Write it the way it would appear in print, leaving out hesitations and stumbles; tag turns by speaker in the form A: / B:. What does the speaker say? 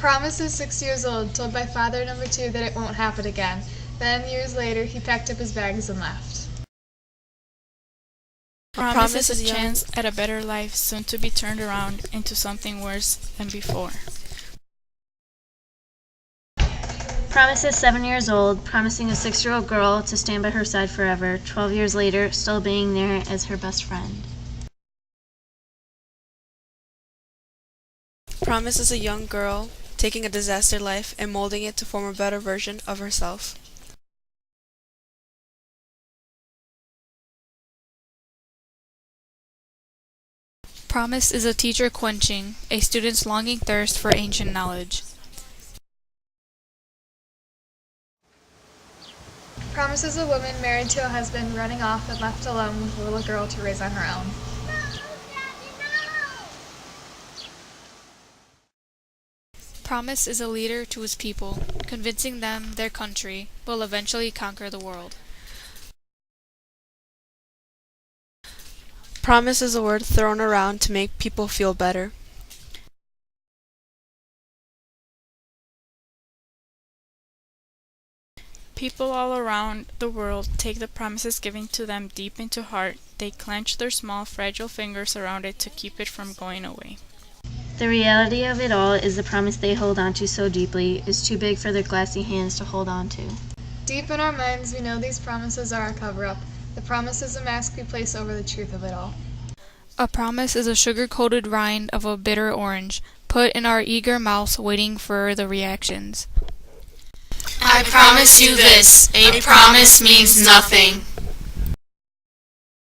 A: Promise is 6 years old, told by father number 2 that it won't happen again. Then, years later, he packed up his bags and left.
B: Promise is a chance at a better life, soon to be turned around into something worse than before.
C: Promise is 7 years old, promising a 6-year-old girl to stand by her side forever, 12 years later, still being there as her best friend.
D: Promise is a young girl taking a disaster life and molding it to form a better version of herself.
B: Promise is a teacher quenching a student's longing thirst for ancient knowledge.
A: Promise is a woman married to a husband running off and left alone with a little girl to raise on her own.
B: Promise is a leader to his people, convincing them their country will eventually conquer the world.
D: Promise is a word thrown around to make people feel better.
B: People all around the world take the promises given to them deep into heart. They clench their small, fragile fingers around it to keep it from going away.
C: The reality of it all is the promise they hold on to so deeply is too big for their glassy hands to hold on to.
A: Deep in our minds, we know these promises are a cover-up. The promise is a mask we place over the truth of it all.
B: A promise is a sugar-coated rind of a bitter orange, put in our eager mouths waiting for the reactions.
E: I promise you this. A promise means nothing.